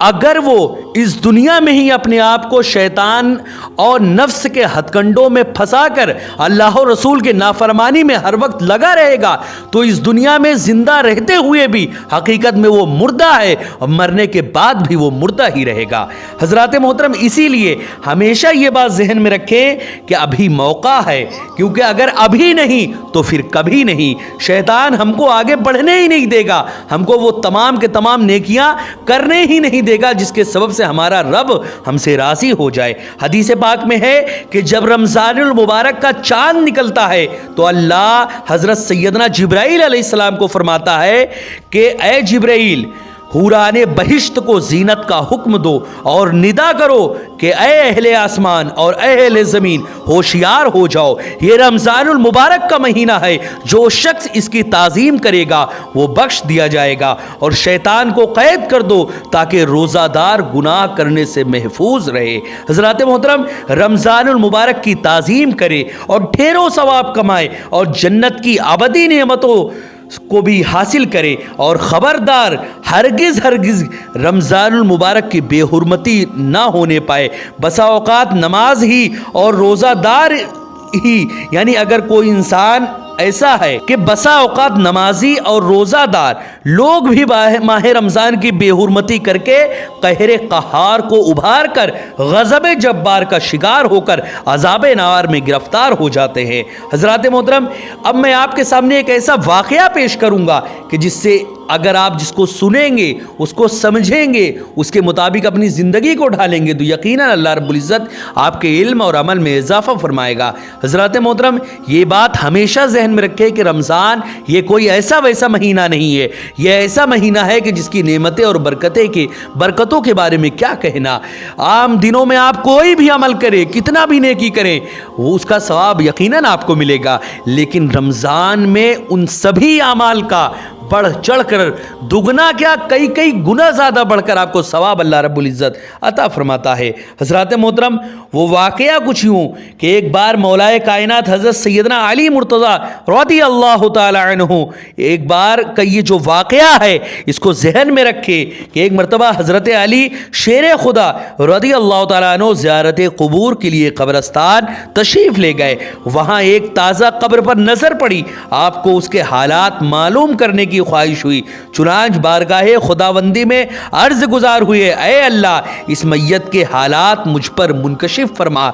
اگر وہ اس دنیا میں ہی اپنے آپ کو شیطان اور نفس کے ہتھ کنڈوں میں پھنسا کر اللہ و رسول کے نافرمانی میں ہر وقت لگا رہے گا تو اس دنیا میں زندہ رہتے ہوئے بھی حقیقت میں وہ مردہ ہے اور مرنے کے بعد بھی وہ مردہ ہی رہے گا۔ حضرات محترم، اسی لیے ہمیشہ یہ بات ذہن میں رکھیں کہ ابھی موقع ہے، کیونکہ اگر ابھی نہیں تو پھر کبھی نہیں۔ شیطان ہم کو آگے بڑھنے ہی نہیں دے گا، ہم کو وہ تمام کے تمام نیکیاں کرنے ہی نہیں دے گا جس کے سبب سے ہمارا رب ہم سے راضی ہو جائے۔ حدیث پاک میں ہے کہ جب رمضان المبارک کا چاند نکلتا ہے تو اللہ حضرت سیدنا جبرائیل علیہ السلام کو فرماتا ہے کہ اے جبرائیل، حوران بہشت کو زینت کا حکم دو اور ندا کرو کہ اے اہل آسمان اور اے اہل زمین ہوشیار ہو جاؤ، یہ رمضان المبارک کا مہینہ ہے، جو شخص اس کی تعظیم کرے گا وہ بخش دیا جائے گا، اور شیطان کو قید کر دو تاکہ روزہ دار گناہ کرنے سے محفوظ رہے۔ حضرات محترم، رمضان المبارک کی تعظیم کرے اور ڈھیروں ثواب کمائے اور جنت کی ابدی نعمتوں کو بھی حاصل کرے، اور خبردار ہرگز رمضان المبارک کی بے حرمتی نہ ہونے پائے۔ بسا اوقات نماز ہی اور روزہ دار ہی، یعنی اگر کوئی انسان ایسا ہے کہ بسا اوقات نمازی اور روزہ دار لوگ بھی ماہ رمضان کی بے حرمتی کر کے قہر قہار کو ابھار کر غضب جبار کا شکار ہو کر عذاب نار میں گرفتار ہو جاتے ہیں۔ حضرات محترم، اب میں آپ کے سامنے ایک ایسا واقعہ پیش کروں گا کہ جس سے اگر آپ جس کو سنیں گے، اس کو سمجھیں گے، اس کے مطابق اپنی زندگی کو ڈھالیں گے تو یقیناً اللہ رب العزت آپ کے علم اور عمل میں اضافہ فرمائے گا۔ حضرات محترم، یہ بات ہمیشہ ذہن میں رکھے کہ رمضان یہ کوئی ایسا ویسا مہینہ نہیں ہے، یہ ایسا مہینہ ہے کہ جس کی نعمتیں اور برکتوں کے بارے میں کیا کہنا۔ عام دنوں میں آپ کوئی بھی عمل کرے، کتنا بھی نیکی کریں، وہ اس کا ثواب یقیناً آپ کو ملے گا، لیکن رمضان میں ان سبھی اعمال کا بڑھ چڑھ کر دگنا کیا کئی گنا زیادہ بڑھ کر آپ کو ثواب اللہ رب العزت عطا فرماتا ہے۔ حضرات محترم، وہ واقعہ کچھ یوں کہ ایک بار مولا کائنات حضرت سیدنا علی مرتضیٰ رضی اللہ تعالی عنہ، ایک بار کا یہ جو واقعہ ہے اس کو ذہن میں رکھے کہ ایک مرتبہ حضرت علی شیر خدا رضی اللہ تعالی عنہ زیارت قبور کے لیے قبرستان تشریف لے گئے۔ وہاں ایک تازہ قبر پر نظر پڑی، آپ کو اس کے حالات معلوم کرنے کی خواہش ہوئی، چنانچہ بارگاہ خداوندی میں عرض گزار ہوئے، اے اللہ، اس میت کے حالات مجھ پر منکشف فرما،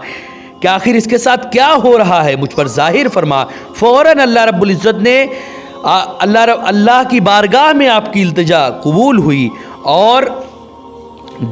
کہ آخر اس کے ساتھ کیا ہو رہا ہے، مجھ پر ظاہر فرما۔ فوراً اللہ رب العزت نے اللہ کی بارگاہ میں آپ کی التجا قبول ہوئی، اور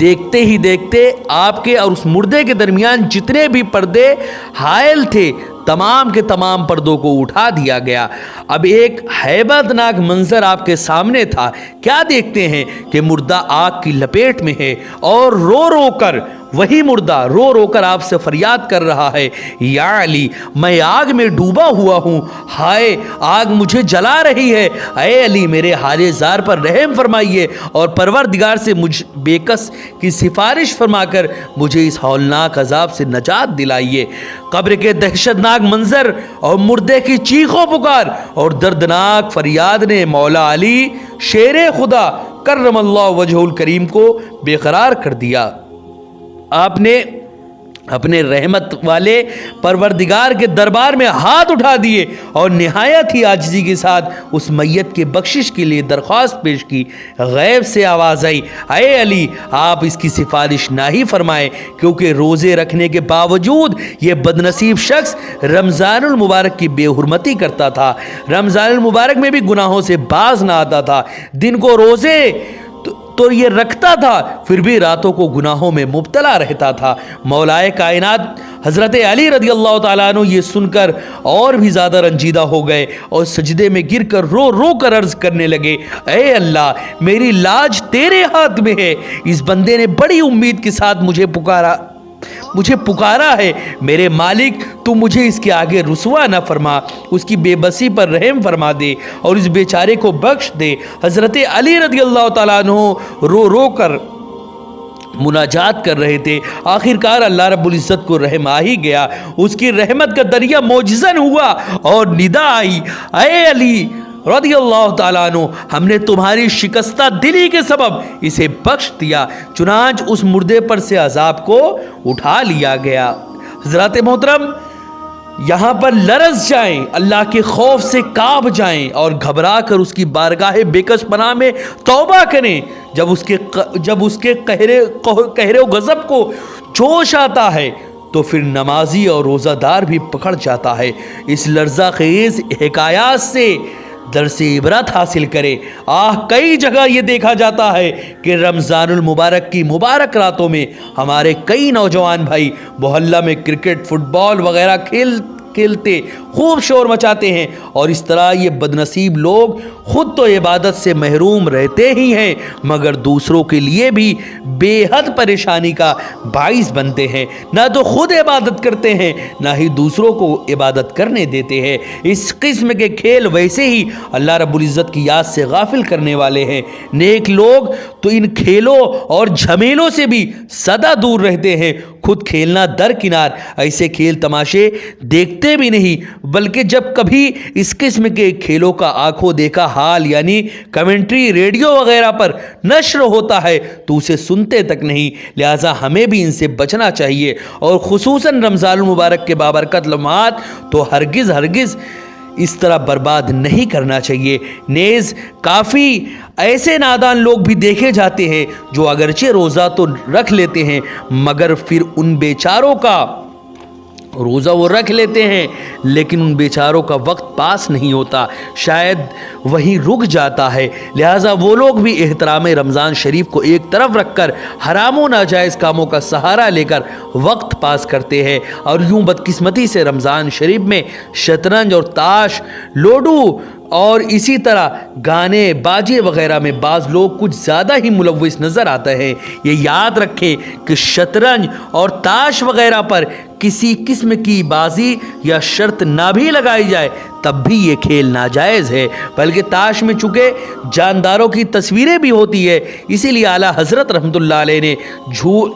دیکھتے ہی دیکھتے آپ کے اور اس مردے کے درمیان جتنے بھی پردے حائل تھے تمام کے تمام پردوں کو اٹھا دیا گیا۔ اب ایک ہیبت ناک منظر آپ کے سامنے تھا۔ کیا دیکھتے ہیں کہ مردہ آگ کی لپیٹ میں ہے اور رو رو کر وہی مردہ رو کر آپ سے فریاد کر رہا ہے، یا علی، میں آگ میں ڈوبا ہوا ہوں، ہائے آگ مجھے جلا رہی ہے، اے علی میرے حال زار پر رحم فرمائیے اور پروردگار سے مجھ بے کس کی سفارش فرما کر مجھے اس ہولناک عذاب سے نجات دلائیے۔ قبر کے دہشت ناک منظر اور مردے کی چیخ و پکار اور دردناک فریاد نے مولا علی شیر خدا کرم اللہ وجہ الکریم کو بے قرار کر دیا۔ آپ نے اپنے رحمت والے پروردگار کے دربار میں ہاتھ اٹھا دیے اور نہایت ہی عاجزی کے ساتھ اس میت کے بخشش کے لیے درخواست پیش کی۔ غیب سے آواز آئی، اے علی، آپ اس کی سفارش نہ ہی فرمائیں، کیونکہ روزے رکھنے کے باوجود یہ بدنصیب شخص رمضان المبارک کی بے حرمتی کرتا تھا، رمضان المبارک میں بھی گناہوں سے باز نہ آتا تھا، دن کو روزے تو یہ رکھتا تھا، پھر بھی راتوں کو گناہوں میں مبتلا رہتا تھا۔ مولا کائنات حضرت علی رضی اللہ تعالیٰ عنہ یہ سن کر اور بھی زیادہ رنجیدہ ہو گئے اور سجدے میں گر کر رو کر عرض کرنے لگے، اے اللہ، میری لاج تیرے ہاتھ میں ہے، اس بندے نے بڑی امید کے ساتھ مجھے پکارا ہے، میرے مالک تو مجھے اس کے آگے رسوا نہ فرما، اس کی بے بسی پر رحم فرما دے اور اس بیچارے کو بخش دے۔ حضرت علی رضی اللہ تعالیٰ عنہ رو کر مناجات کر رہے تھے۔ آخرکار اللہ رب العزت کو رحم آ ہی گیا، اس کی رحمت کا دریا معجزن ہوا اور ندا آئی، اے علی، رضی اللہ تعالیٰ عنہ ہم نے تمہاری شکستہ دلی کے سبب اسے بخش دیا، چنانچہ اس مردے پر سے عذاب کو اٹھا لیا گیا۔ حضرات محترم، یہاں پر لرز جائیں، اللہ کے خوف سے کانپ جائیں اور گھبرا کر اس کی بارگاہ بےکس پناہ میں توبہ کریں۔ جب اس کے قہر و غضب کو جوش آتا ہے تو پھر نمازی اور روزہ دار بھی پکڑ جاتا ہے۔ اس لرزہ خیز حکایات سے درس عبرت حاصل کرے۔ کئی جگہ یہ دیکھا جاتا ہے کہ رمضان المبارک کی مبارک راتوں میں ہمارے کئی نوجوان بھائی محلہ میں کرکٹ، فٹ بال وغیرہ کھیلتے خوب شور مچاتے ہیں، اور اس طرح یہ بدنصیب لوگ خود تو عبادت سے محروم رہتے ہی ہیں مگر دوسروں کے لیے بھی بے حد پریشانی کا باعث بنتے ہیں۔ نہ تو خود عبادت کرتے ہیں، نہ ہی دوسروں کو عبادت کرنے دیتے ہیں۔ اس قسم کے کھیل ویسے ہی اللہ رب العزت کی یاد سے غافل کرنے والے ہیں۔ نیک لوگ تو ان کھیلوں اور جھمیلوں سے بھی سدا دور رہتے ہیں، خود کھیلنا درکنار، ایسے کھیل تماشے دیکھتے بھی نہیں، بلکہ جب کبھی اس قسم کے کھیلوں کا آنکھوں دیکھا حال یعنی کمنٹری ریڈیو وغیرہ پر نشر ہوتا ہے تو اسے سنتے تک نہیں۔ لہٰذا ہمیں بھی ان سے بچنا چاہیے، اور خصوصاً رمضان المبارک کے بابرکت لمحات تو ہرگز اس طرح برباد نہیں کرنا چاہیے۔ نیز کافی ایسے نادان لوگ بھی دیکھے جاتے ہیں جو اگرچہ روزہ تو رکھ لیتے ہیں مگر پھر ان بیچاروں کا روزہ وہ رکھ لیتے ہیں لیکن ان بیچاروں کا وقت پاس نہیں ہوتا، شاید وہیں رک جاتا ہے۔ لہٰذا وہ لوگ بھی احترام رمضان شریف کو ایک طرف رکھ کر حرام و ناجائز کاموں کا سہارا لے کر وقت پاس کرتے ہیں، اور یوں بدقسمتی سے رمضان شریف میں شطرنج اور تاش، لوڈو اور اسی طرح گانے باجے وغیرہ میں بعض لوگ کچھ زیادہ ہی ملوث نظر آتے ہیں۔ یہ یاد رکھیں کہ شطرنج اور تاش وغیرہ پر کسی قسم کی بازی یا شرط نہ بھی لگائی جائے تب بھی یہ کھیل ناجائز ہے، بلکہ تاش میں چونکہ جانداروں کی تصویریں بھی ہوتی ہے، اسی لیے اعلیٰ حضرت رحمۃ اللہ علیہ نے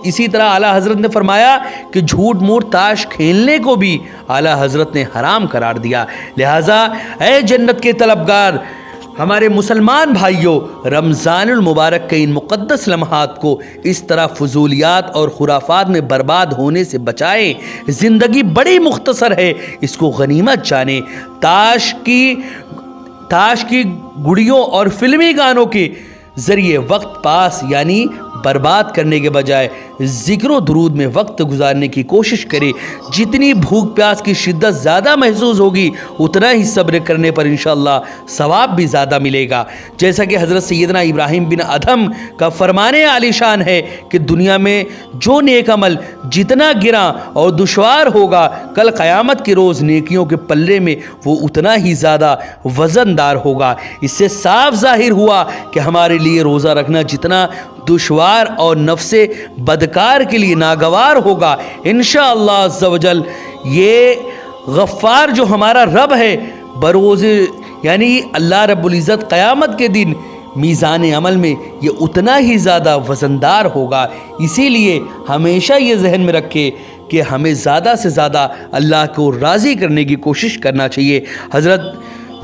اسی طرح اعلیٰ حضرت نے فرمایا کہ جھوٹ موٹ تاش کھیلنے کو بھی اعلیٰ حضرت نے حرام قرار دیا۔ لہٰذا اے جنت کے طلبگار ہمارے مسلمان بھائیوں، رمضان المبارک کے ان مقدس لمحات کو اس طرح فضولیات اور خرافات میں برباد ہونے سے بچائیں۔ زندگی بڑی مختصر ہے، اس کو غنیمت جانیں۔ تاش کی گڑیوں اور فلمی گانوں کے ذریعے وقت پاس یعنی برباد کرنے کے بجائے ذکر و درود میں وقت گزارنے کی کوشش کرے۔ جتنی بھوک پیاس کی شدت زیادہ محسوس ہوگی اتنا ہی صبر کرنے پر انشاءاللہ ثواب بھی زیادہ ملے گا۔ جیسا کہ حضرت سیدنا ابراہیم بن ادھم کا فرمانے عالی شان ہے کہ دنیا میں جو نیک عمل جتنا گراں اور دشوار ہوگا، کل قیامت کے روز نیکیوں کے پلے میں وہ اتنا ہی زیادہ وزن دار ہوگا۔ اس سے صاف ظاہر ہوا کہ ہمارے لیے روزہ رکھنا جتنا دشوار اور نفس بدکار کے لیے ناگوار ہوگا، انشاءاللہ عز و جل یہ غفار جو ہمارا رب ہے بروز یعنی اللہ رب العزت قیامت کے دن میزان عمل میں یہ اتنا ہی زیادہ وزندار ہوگا۔ اسی لیے ہمیشہ یہ ذہن میں رکھے کہ ہمیں زیادہ سے زیادہ اللہ کو راضی کرنے کی کوشش کرنا چاہیے۔ حضرت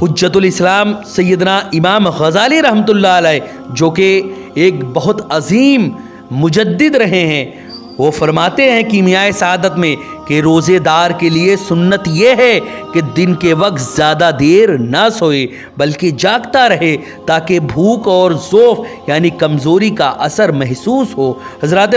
حجت الاسلام سیدنا امام غزالی رحمۃ اللہ علیہ جو کہ ایک بہت عظیم مجدد رہے ہیں، وہ فرماتے ہیں کیمیائے سعادت میں کہ روزے دار کے لیے سنت یہ ہے کہ دن کے وقت زیادہ دیر نہ سوئے بلکہ جاگتا رہے تاکہ بھوک اور ضعف یعنی کمزوری کا اثر محسوس ہو۔ حضرات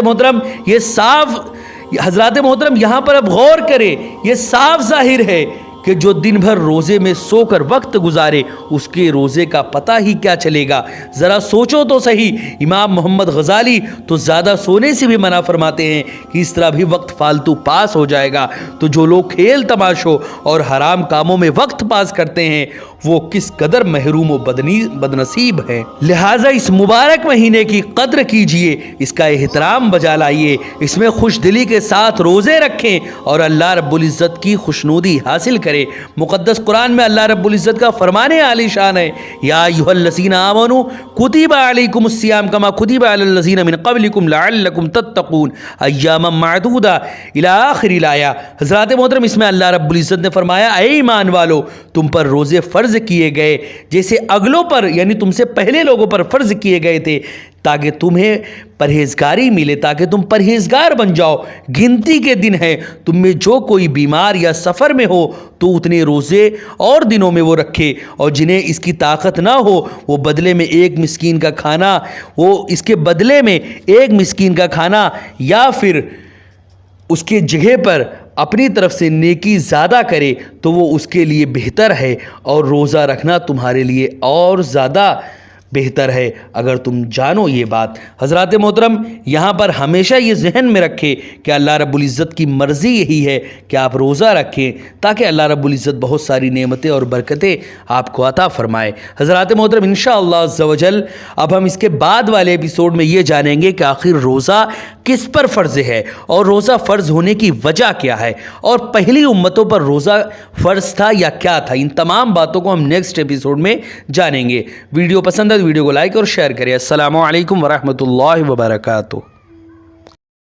محترم یہاں پر اب غور کریں، یہ صاف ظاہر ہے کہ جو دن بھر روزے میں سو کر وقت گزارے اس کے روزے کا پتہ ہی کیا چلے گا۔ ذرا سوچو تو صحیح، امام محمد غزالی تو زیادہ سونے سے بھی منع فرماتے ہیں کہ اس طرح بھی وقت فالتو پاس ہو جائے گا۔ تو جو لوگ کھیل تماشوں اور حرام کاموں میں وقت پاس کرتے ہیں وہ کس قدر محروم و بدنصیب ہیں۔ لہٰذا اس مبارک مہینے کی قدر کیجئے، اس کا احترام بجا لائیے، اس میں خوش دلی کے ساتھ روزے رکھیں اور اللہ رب العزت کی خوشنودی حاصل کریں۔ مقدس قرآن میں اللہ رب العزت کا فرمانے عالی شان ہے، یا ایھا الذین آمنوا کتب علیکم الصیام کما کتب علی الذین من قبلکم لعلکم تتقون ایاما معدودہ الی آخر الآیہ۔ حضرات محترم اس میں اللہ رب العزت نے فرمایا اے ایمان والو، تم پر روزے فرض فرض کیے گئے جیسے اگلوں پر یعنی تم سے پہلے لوگوں پر فرض کیے گئے تھے، تاکہ تمہیں پرہیزگاری ملے، تاکہ تم پرہیزگار بن جاؤ۔ گنتی کے دن ہے، تم میں جو کوئی بیمار یا سفر میں ہو تو اتنے روزے اور دنوں میں وہ رکھے، اور جنہیں اس کی طاقت نہ ہو وہ بدلے میں ایک مسکین کا کھانا، وہ اس کے بدلے میں ایک مسکین کا کھانا یا پھر اس کے جگہ پر اپنی طرف سے نیکی زیادہ کرے تو وہ اس کے لیے بہتر ہے، اور روزہ رکھنا تمہارے لیے اور زیادہ بہتر ہے اگر تم جانو یہ بات۔ حضرات محترم، یہاں پر ہمیشہ یہ ذہن میں رکھے کہ اللہ رب العزت کی مرضی یہی ہے کہ آپ روزہ رکھیں تاکہ اللہ رب العزت بہت ساری نعمتیں اور برکتیں آپ کو عطا فرمائے۔ حضرات محترم، انشاءاللہ عز و جل اب ہم اس کے بعد والے ایپیسوڈ میں یہ جانیں گے کہ آخر روزہ کس پر فرض ہے اور روزہ فرض ہونے کی وجہ کیا ہے، اور پہلی امتوں پر روزہ فرض تھا یا کیا تھا۔ ان تمام باتوں کو ہم نیکسٹ ایپیسوڈ میں جانیں گے۔ ویڈیو پسند ہے تو ویڈیو کو لائک اور شیئر کریں۔ السلام علیکم ورحمۃ اللہ وبرکاتہ۔